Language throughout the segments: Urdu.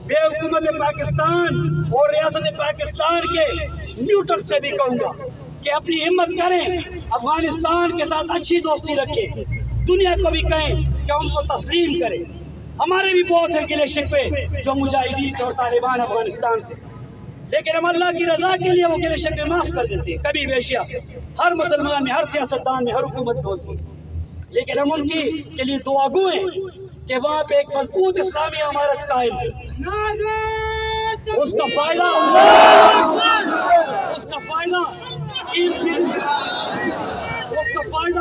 میں حکومت پاکستان اور ریاست پاکستان کے نیوٹر سے بھی کہوں گا کہ اپنی ہمت کریں، افغانستان کے ساتھ اچھی دوستی رکھیں، دنیا کو بھی کہیں کہ ان کو تسلیم کریں۔ ہمارے بھی بہت ہیں گلے شکوے جو مجاہدین اور طالبان افغانستان سے، لیکن ہم اللہ کی رضا کے لیے وہ گلے شکوے معاف کر دیتے ہیں۔ کبھی بیشیا ہر مسلمان میں، ہر سیاستدان میں، ہر حکومت میں ہوتی ہے، لیکن ہم ان کی کے لیے دعا گو ہیں کہ وہاں پہ ایک مضبوط اسلامی عمارت قائم ہے۔ اس کا فائدہ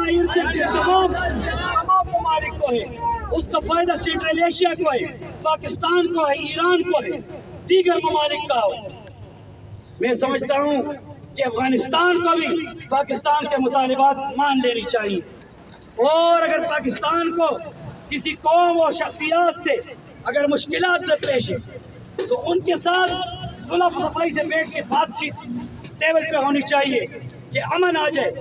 ارد گرد کے تمام ممالک کو ہے، اس کا فائدہ سینٹرل ایشیا کو ہے، پاکستان کو ہے، ایران کو ہے، دیگر ممالک کا ہو۔ میں سمجھتا ہوں کہ افغانستان کو بھی پاکستان کے مطالبات مان لینی چاہیے، اور اگر پاکستان کو کسی قوم اور شخصیات سے اگر مشکلات درپیش ہے تو ان کے ساتھ صلح صفائی سے بیٹھ کے بات چیت ٹیبل پہ ہونی چاہیے کہ امن آ جائے۔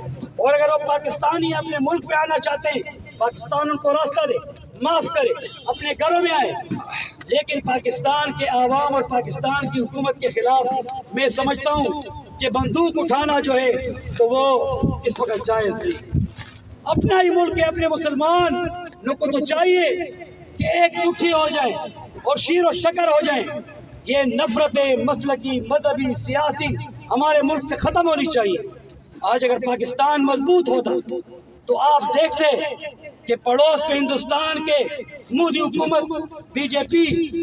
اور اگر وہ پاکستانی اپنے ملک پہ آنا چاہتے ہیں، پاکستان ان کو راستہ دے، معاف کرے، اپنے گھروں میں آئے، لیکن پاکستان کے عوام اور پاکستان کی حکومت کے خلاف میں سمجھتا ہوں کہ بندوق اٹھانا جو ہے تو وہ اس وقت جائز نہیں۔ اپنا ہی ملک ہے، اپنے مسلمان لوگوں کو تو چاہیے کہ ایک مٹھی ہو جائیں اور شیر و شکر ہو جائیں۔ یہ نفرتیں مسلکی، مذہبی، سیاسی ہمارے ملک سے ختم ہونی چاہیے۔ آج اگر پاکستان مضبوط ہوتا تو آپ دیکھتے کہ پڑوس میں ہندوستان کے مودی حکومت بی جے پی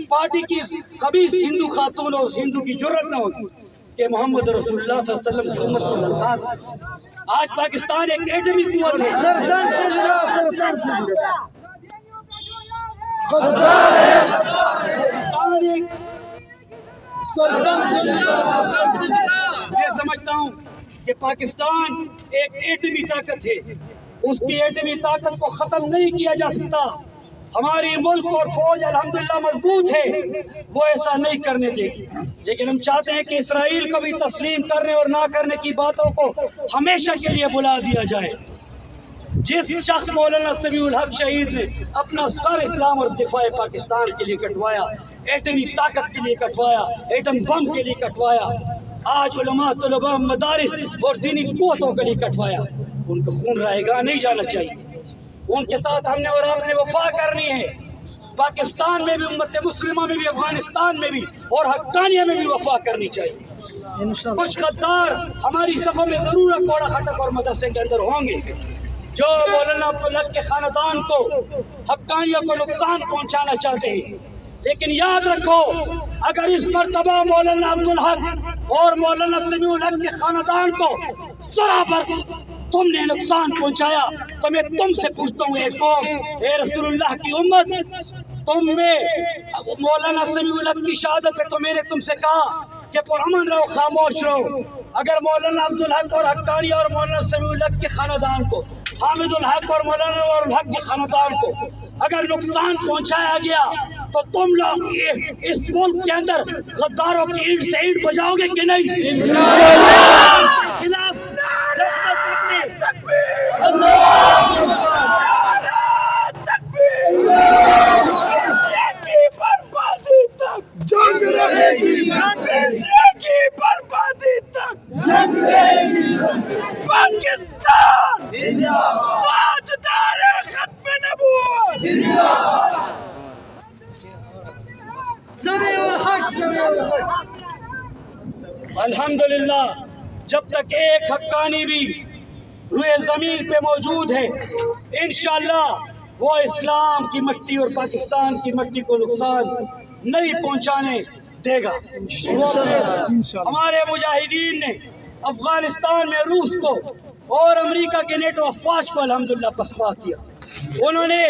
پارٹی کی خبیث ہندو خاتون اور ہندو کی جرت نہ ہوتی کہ محمد رسول اللہ صلی اللہ علیہ وسلم کی امت کو درکار۔ آج پاکستان ایک ایٹمی قوت ہے، میں سمجھتا ہوں کہ پاکستان ایک ایٹمی طاقت ہے، اس کی ایٹمی طاقت کو ختم نہیں کیا جا سکتا۔ ہماری ملک اور فوج الحمدللہ مضبوط ہے، وہ ایسا نہیں کرنے دے گی، لیکن ہم چاہتے ہیں کہ اسرائیل کو بھی تسلیم کرنے اور نہ کرنے کی باتوں کو ہمیشہ کے لیے بلا دیا جائے۔ جس شخص مولانا سمیع الحق شہید نے اپنا سر اسلام اور دفاع پاکستان کے لیے کٹوایا، ایٹمی طاقت کے لیے کٹوایا، ایٹم بم کے لیے کٹوایا، آج علماء، طلباء، مدارس اور دینی قوتوں کے لیے کٹوایا، ان کا خون رائے گاہ نہیں جانا چاہیے۔ ان کے ساتھ ہم نے اور آپ نے وفا کرنی ہے، پاکستان میں بھی، امت مسلمہ میں بھی، افغانستان میں بھی اور حقانیہ میں بھی وفا کرنی چاہیے۔ کچھ غدار ہماری صفوں میں ضرور کوڑا خٹک اور مدرسے کے اندر ہوں گے جو مولانا عبدالحق کے خاندان کو، حقانیہ کو نقصان پہنچانا چاہتے ہیں، لیکن یاد رکھو اگر اس مرتبہ مولانا عبدالحق اور مولانا سمیع الحق کے خاندان کو ذرا پر تم نے نقصان پہنچایا تو میں تم سے پوچھتا ہوں، اے قوم، اے رسول اللہ کی امت، تم میں مولانا سمیع الحق کی شہادت پہ تو میں نے تم سے کہا کہ پرامن رہو، خاموش رہو۔ اگر مولانا عبدالحق اور حقانیہ اور مولانا سمیع الحق کے خاندان کو، حامد الحق اور مولانا نور الحق کے خاندان کو اگر نقصان پہنچایا گیا تو تم لوگ اس ملک کے اندر غداروں کی اینٹ سے اینٹ بجاؤ گے کہ نہیں؟ خلاف جنگ رہے گی، بربادی تک جنگ رہے گی۔ پاکستان تاجدار ختم نبوت، سمیع الحق، سمیع الحق۔ الحمدللہ جب تک ایک حقانی بھی روئے زمین پہ موجود ہے، انشاءاللہ وہ اسلام کی مٹی اور پاکستان کی مٹی کو نقصان نہیں پہنچانے دے گا۔ ہمارے مجاہدین نے افغانستان میں روس کو اور امریکہ کے نیٹو افواج کو الحمدللہ پسپا کیا۔ انہوں نے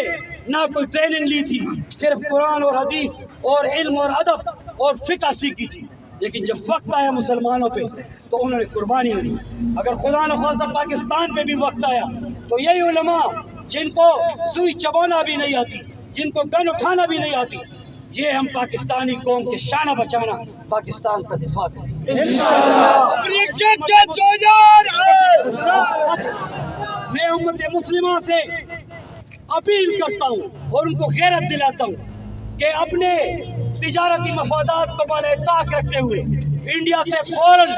نہ کوئی ٹریننگ لی تھی، صرف قرآن اور حدیث اور علم اور ادب اور فقہ سیکھی تھی، لیکن جب وقت آیا مسلمانوں پہ تو انہوں نے قربانیاں دی۔ اگر خدا نخواستہ پاکستان پہ بھی وقت آیا تو یہی علماء جن کو سوئی چبانا بھی نہیں آتی، جن کو گن اٹھانا بھی نہیں آتی، یہ ہم پاکستانی قوم کے شانہ بچانا، پاکستان کا دفاع کریں۔ میں امت مسلمہ سے اپیل کرتا ہوں اور ان کو غیرت دلاتا ہوں کہ اپنے تجارتی مفادات کو بالائے طاق رکھتے ہوئے انڈیا سے فوراً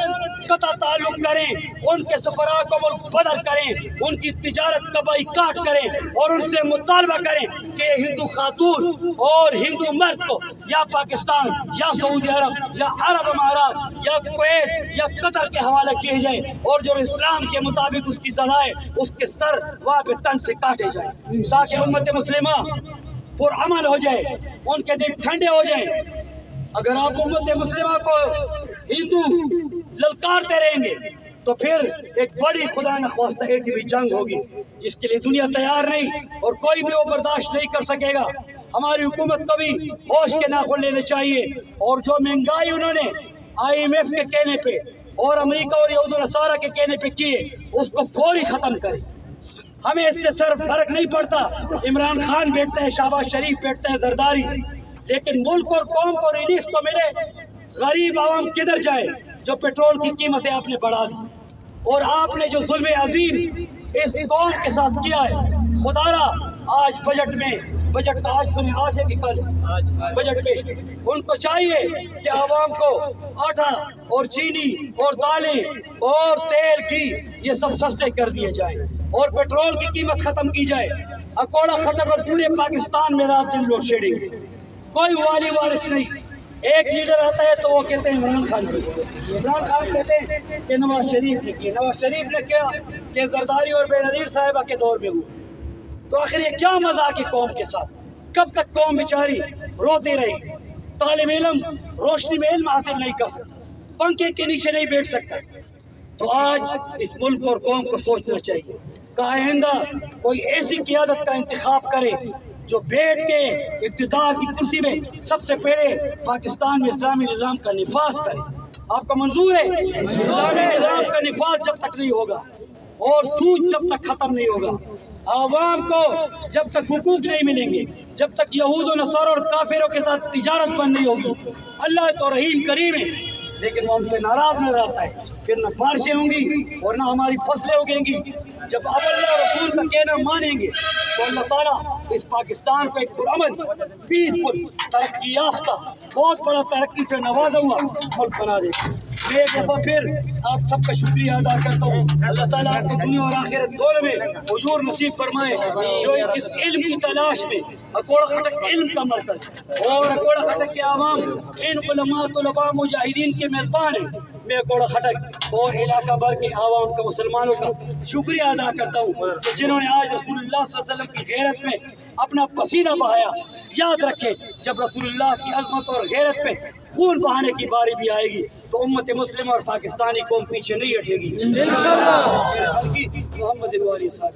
قطع تعلق کریں، ان کے سفراء کو ملک بدر کریں، ان کی تجارت کا بائیکاٹ کریں اور ان سے مطالبہ کریں کہ ہندو خاتون اور ہندو مرد کو یا پاکستان یا سعودی عرب یا عرب امارات یا کویت یا قطر کے حوالے کیے جائیں، اور جو اسلام کے مطابق اس کی سزا ہے اس کے سر وہاں پہ تن سے کاٹے جائیں، تاکہ امت مسلمہ پرامن ہو جائے، ان کے دل ٹھنڈے ہو جائیں۔ اگر آپ امت مسلمہ کو ہندو للکارتے رہیں گے تو پھر ایک بڑی خدا نخواستہ ایٹمی جنگ ہوگی، جس کے لیے دنیا تیار نہیں اور کوئی بھی وہ برداشت نہیں کر سکے گا۔ ہماری حکومت کو بھی ہوش کے ناخن لینے چاہیے، اور جو مہنگائی انہوں نے IMF کے کہنے پہ اور امریکہ اور یہود و نصارہ کے کہنے پہ کیے اس کو فوری ختم کریں۔ ہمیں اس سے صرف فرق نہیں پڑتا، عمران خان بیٹھتا ہے، شہباز شریف بیٹھتا ہے، زرداری، لیکن ملک اور قوم کو ریلیف تو ملے۔ غریب عوام کدھر جائے؟ جو پیٹرول کی قیمتیں آپ نے بڑھا دی اور آپ نے جو ظلم عظیم اس قوم کے ساتھ کیا ہے، خدا را آج بجٹ کا آج سنیں، آج ہے کہ کل بجٹ پیش، ان کو چاہیے کہ عوام کو آٹا اور چینی اور دالیں اور تیل کی یہ سب سستے کر دیے جائیں اور پیٹرول کی قیمت ختم کی جائے۔ اکوڑا کھٹک اور پورے پاکستان میں رات دن لوڈ شیڈنگ، کوئی والی وارث نہیں۔ ایک لیڈر آتا ہے تو وہ کہتے ہیں عمران خان کی، عمران خان کہتے ہیں کہ نواز شریف نے کیا، نواز شریف نے کیا کہ زرداری اور بے نظیر صاحبہ کے دور میں ہوئے۔ تو آخر یہ کیا مذاق ہے قوم کے ساتھ؟ کب تک قوم بیچاری روتی رہی؟ طالب علم روشنی میں علم حاصل نہیں کر سکتا، پنکھے کے نیچے نہیں بیٹھ سکتا۔ تو آج اس ملک اور قوم کو سوچنا چاہیے کہ آئندہ کوئی ایسی قیادت کا انتخاب کرے جو بیٹھ کے اقتدار کی کرسی میں سب سے پہلے پاکستان میں اسلامی نظام کا نفاذ کرے۔ آپ کو منظور ہے؟ اسلامی نظام کا نفاذ جب تک نہیں ہوگا اور سود جب تک ختم نہیں ہوگا، عوام کو جب تک حقوق نہیں ملیں گے، جب تک یہود و نصارہ اور کافروں کے ساتھ تجارت بند نہیں ہوگی۔ اللہ تو رحیم کریم ہے، لیکن وہ ہم سے ناراض نظر آتا ہے، پھر نہ بارشیں ہوں گی اور نہ ہماری فصلیں اگیں گی۔ جب آپ اللہ رسول کا کہنا مانیں گے تو اللہ تعالیٰ اس پاکستان کو ایک پرامن، پیسفل، ترقی یافتہ، بہت بڑا ترقی سے نوازا ہوا ملک بنا دے گا۔ میں ایک دفعہ پھر آپ سب کا شکریہ ادا کرتا ہوں۔ اللہ تعالیٰ آپ کو دنیا اور آخرت دونوں میں حضور نصیب فرمائے۔ جو اس علم کی تلاش میں اکوڑا خٹک علم کا مرکز اور اکوڑا خٹک کے عوام ان علماء طلباء مجاہدین کے میزبان ہیں، میں اکوڑا خٹک اور علاقہ بھر کے عوام کا، مسلمانوں کا شکریہ ادا کرتا ہوں کہ جنہوں نے آج رسول اللہ صلی اللہ علیہ وسلم کی غیرت میں اپنا پسینہ بہایا۔ یاد رکھیں جب رسول اللہ کی عظمت اور غیرت پہ خون بہانے کی باری بھی آئے گی تو امت مسلم اور پاکستانی قوم پیچھے نہیں ہٹے گی انشاءاللہ۔ محمد الوالی صاحب